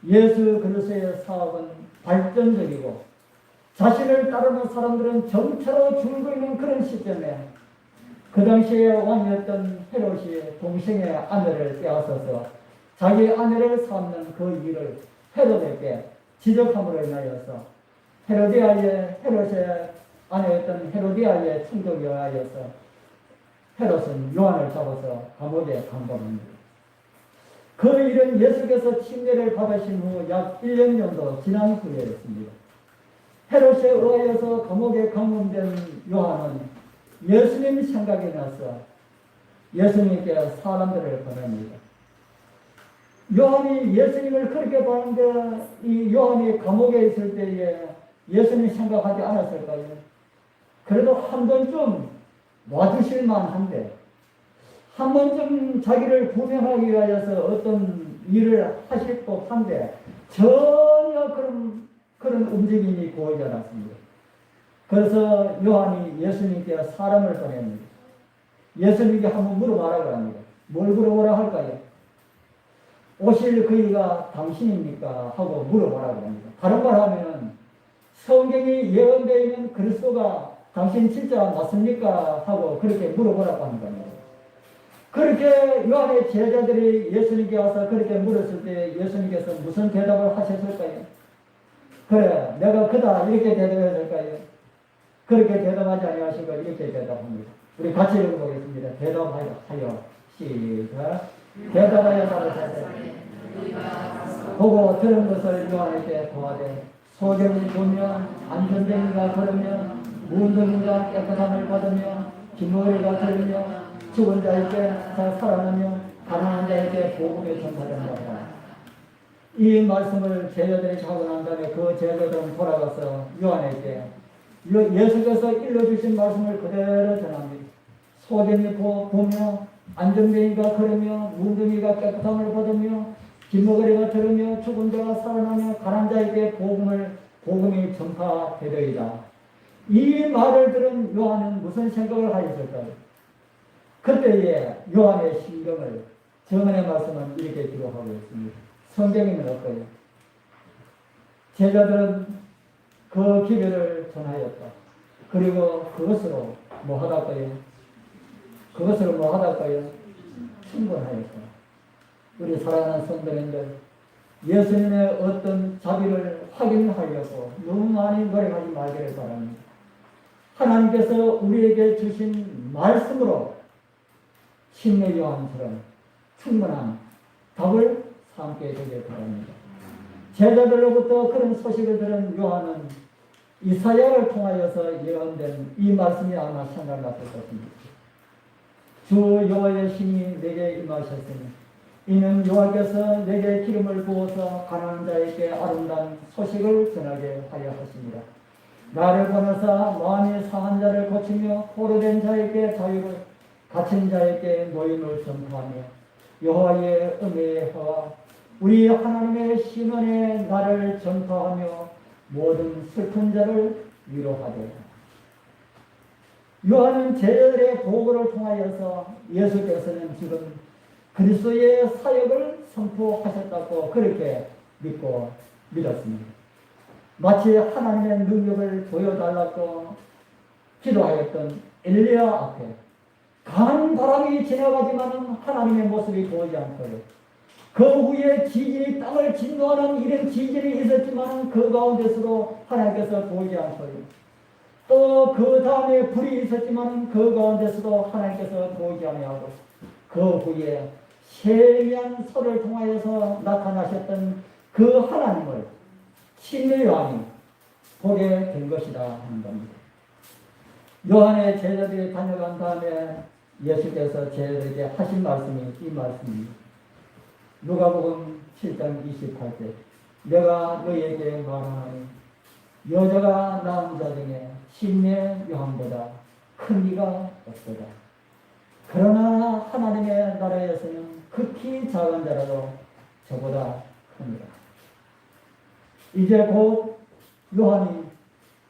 예수 그리스도의 사업은 발전적이고 자신을 따르는 사람들은 정체로 줄고 있는 그런 시점에 그 당시에 왕이었던 헤롯이 동생의 아내를 빼앗아서 자기 아내를 삼는 그 일을 헤롯에게 지적함으로 인하여서 헤롯의 아내였던 헤로디아의 충동에 의하여서 헤롯은 요한을 잡아서 감옥에 간 겁니다. 그 일은 예수께서 침례를 받으신 후 약 1년 정도 지난 후에였습니다. 헤롯에 의하여서 감옥에 감금된 요한은 예수님 생각이 나서 예수님께 사람들을 보냅니다. 요한이 예수님을 그렇게 봤는데 이 요한이 감옥에 있을 때에 예수님 생각하지 않았을까요? 그래도 한 번쯤 와주실 만한데 한 번쯤 자기를 구명하기 위하여서 어떤 일을 하실 법한데 전혀 그런 움직임이 보이지 않았습니다. 그래서 요한이 예수님께 사람을 보냅니다. 예수님께 한번 물어봐라고 합니다. 뭘 물어보라 할까요? 오실 그이가 당신입니까? 하고 물어보라고 합니다. 다른 말 하면은 성경이 예언되어 있는 그리스도가 당신 진짜 맞습니까? 하고 그렇게 물어보라고 하는 겁니다. 그렇게 요한의 제자들이 예수님께 와서 그렇게 물었을 때 예수님께서 무슨 대답을 하셨을까요? 그래, 내가 그다 이렇게 대답해야 될까요? 그렇게 대답하지 아니하시고 이렇게 대답합니다. 우리 같이 읽어보겠습니다. 대답하여 시작. 대답하여 가로되 보고 들은 것을 요한에게 고하되 소경이 보면 안전뱅이가 걸으면 문둥이가 깨끗함을 받으며 김머리가 들으며 죽은 자에게 살아나며 가난한 자에게 복음을 전파된다. 이 말씀을 제자들이 하고 난 다음에 그 제자들은 돌아가서 요한에게 예수께서 일러주신 말씀을 그대로 전합니다. 소경이 보며 안전뱅이가 걸으며 문둥이가 깨끗함을 받으며 김머리가 들으며 죽은 자가 살아나며 가난한 자에게 복음이 전파되리이다. 이 말을 들은 요한은 무슨 생각을 하였을까요? 그때에 요한의 심경을 정언의 말씀은 이렇게 기록하고 있습니다. 성경에는 어때요? 제자들은 그 기별을 전하였다. 그리고 그것으로 뭐 하다까요? 충분하였다. 우리 사랑하는 성도님들, 예수님의 어떤 자비를 확인하려고 너무 많이 노력하지 말기를 바랍니다. 하나님께서 우리에게 주신 말씀으로 신의 요한처럼 충분한 답을 삼게 되길 바랍니다. 제자들로부터 그런 소식을 들은 요한은 이사야를 통하여서 예언된 이 말씀이 아마 생각났을 것입니다. 주 여호와의 신이 내게 임하셨으니 이는 여호와께서 내게 기름을 부어서 가난한 자에게 아름다운 소식을 전하게 하려 하십니다. 나를 보내사 마음이 상한 자를 고치며 포로된 자에게 자유를, 갇힌 자에게 노임을 전파하며 여호와의 은혜의 해와 우리 하나님의 신원의 날을 전파하며 모든 슬픈 자를 위로하되. 요한은 제자들의 보고를 통하여서 예수께서는 지금 그리스도의 사역을 선포하셨다고 그렇게 믿었습니다. 마치 하나님의 능력을 보여달라고 기도하였던 엘리야 앞에 강한 바람이 지나가지만 하나님의 모습이 보이지 않고요. 그 후에 지진이 땅을 진동하는 이런 지진이 있었지만 그 가운데서도 하나님께서 보이지 않고요. 또 그 다음에 불이 있었지만 그 가운데서도 하나님께서 보이지 아니하고 그 후에 세미한 소를 통하여서 나타나셨던 그 하나님을 신의 요한이 보게 된 것이다 하는 겁니다. 요한의 제자들이 다녀간 다음에 예수께서 제자들에게 하신 말씀이 이 말씀입니다. 누가복음 7장 28절 내가 너희에게 말하노니 여자가 낳은 자 중에 신의 요한보다 큰 이가 없도다. 그러나 하나님의 나라에서는 극히 작은 자라도 저보다 큽니다. 이제 곧 요한이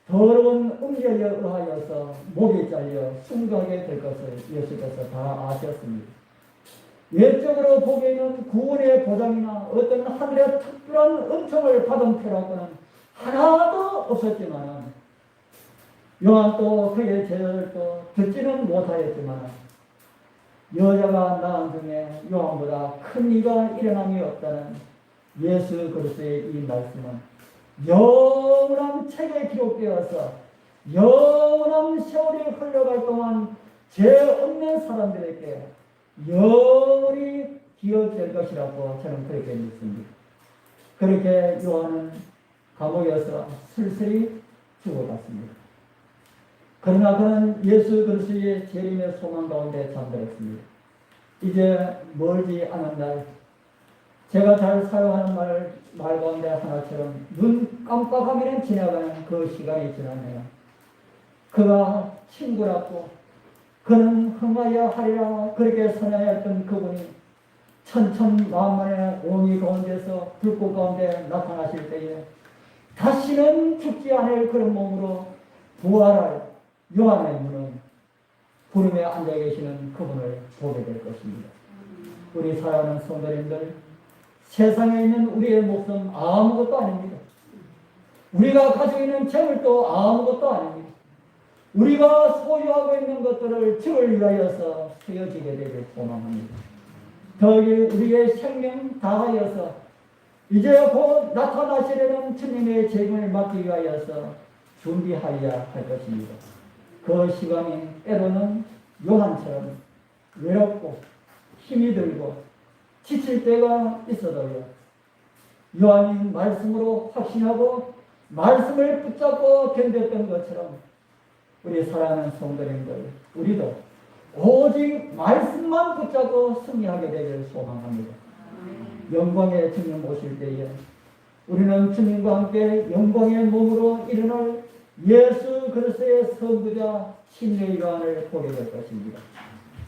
더러운 음녀에 의하여서 목이 잘려 순교하게 될 것을 예수께서 다 아셨습니다. 외적으로 보기에는 구원의 보장이나 어떤 하늘의 특별한 은총을 받은 표라고는 하나도 없었지만 요한도 그의 제자들도 듣지는 못하였지만 여자가 낳은 중에 요한보다 큰 이가 일어남이 없다는 예수 그리스도의 이 말씀은 영원한 책에 기록되어서 영원한 세월이 흘러갈 동안 죄 없는 사람들에게 영원히 기억될 것이라고 저는 그렇게 믿습니다. 그렇게 요한은 감옥에서 슬슬이 죽어갔습니다. 그러나 그는 예수 그리스도의 재림의 소망 가운데 잠들었습니다. 이제 멀지 않은 날 제가 잘 사용하는 말 가운데 하나처럼 눈 깜빡하면 지나가는 그 시간이 지났네요. 그가 친구라고 그는 흥하여 하리라 그렇게 선하였던 그분이 천천만만의 온이 가운데서 불꽃 가운데 나타나실 때에 다시는 죽지 않을 그런 몸으로 부활할 요한의 문은 부름에 앉아 계시는 그분을 보게 될 것입니다. 우리 사랑하는 성도님들, 세상에 있는 우리의 목숨 아무것도 아닙니다. 우리가 가지고 있는 재물도 아무것도 아닙니다. 우리가 소유하고 있는 것들을 주를 위하여서 쓰여지게 되길 소망합니다. 더욱이 우리의 생명 다하여서 이제 곧 나타나시려는 주님의 재림을 막기 위하여서 준비하여야 할 것입니다. 그 시간이 때로는 요한처럼 외롭고 힘이 들고 지칠 때가 있어도요, 요한이 말씀으로 확신하고 말씀을 붙잡고 견뎠던 것처럼 우리 사랑하는 성도님들, 우리도 오직 말씀만 붙잡고 승리하게 되기를 소망합니다. 영광의 주님 오실 때에 우리는 주님과 함께 영광의 몸으로 일어날 예수 그리스도의 선구자 신뢰의 요한을 보게 될 것입니다.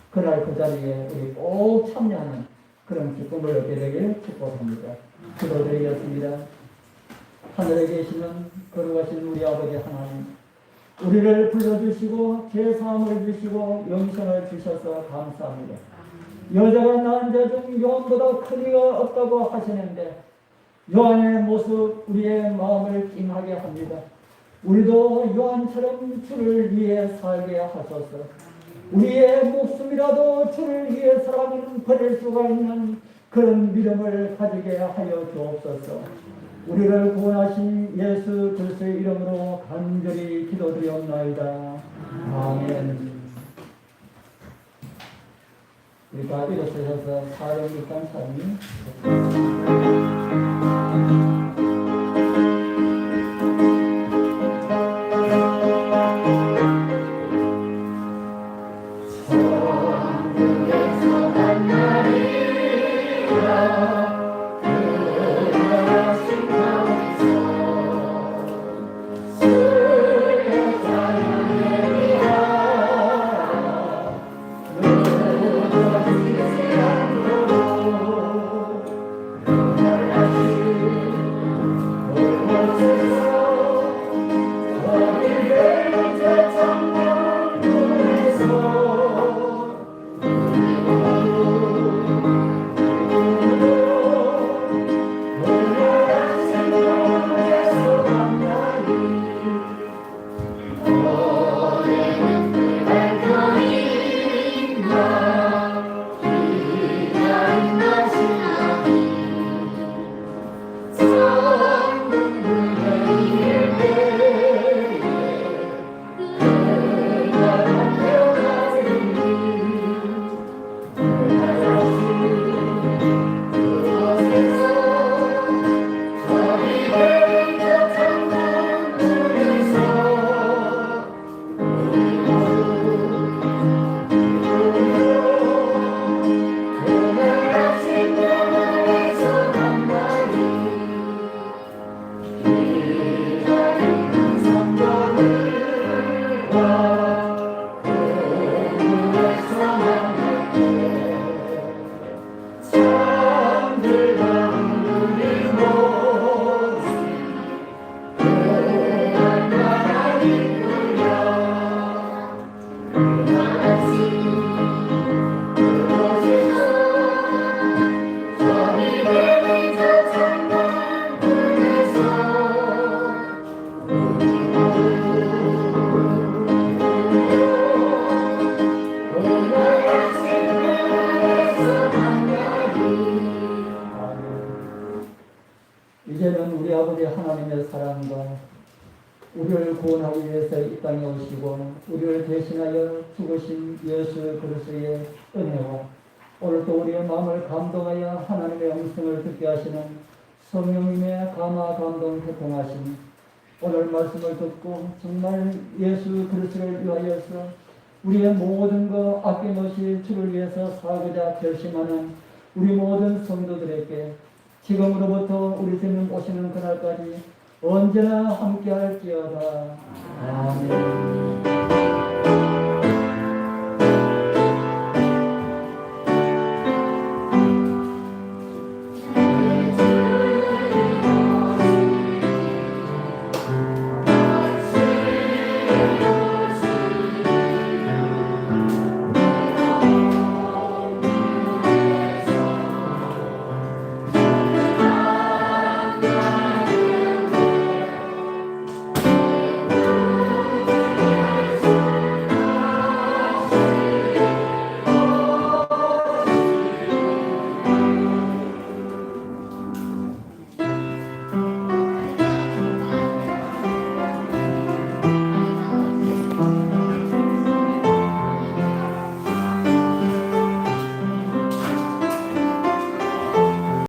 그날 그 자리에 우리 꼭 참여하는 그런 기쁨을 얻게 되길 축복합니다. 기도드리겠습니다. 하늘에 계시는 거룩하신 우리 아버지 하나님, 우리를 불러주시고 죄사함을 주시고 영생을 주셔서 감사합니다. 여자가 낳은 자 중 요한보다 큰 이가 없다고 하시는데 요한의 모습 우리의 마음을 찡하게 합니다. 우리도 요한처럼 주를 위해 살게 하소서. 우리의 목숨이라도 주를 위해서라면 버릴 수가 있는 그런 믿음을 가지게 하여 주옵소서. 우리를 구원하신 예수 그리스도의 이름으로 간절히 기도드리옵나이다. 아멘. 우리가 일어서셔서 사령기간 삶이 이제는 우리 아버지 하나님의 사랑과 우리를 구원하기 위해서 이 땅에 오시고 우리를 대신하여 죽으신 예수 그리스도의 은혜와 오늘 또 우리의 마음을 감동하여 하나님의 음성을 듣게 하시는 성령님의 감화 감동 교통하심, 오늘 말씀을 듣고 정말 예수 그리스도를 위하여서 우리의 모든 것 아낌없이 주를 위해서 살고자 결심하는 우리 모든 성도들에게 지금으로부터 우리 주님 오시는 그날까지 언제나 함께할지어다. 아멘.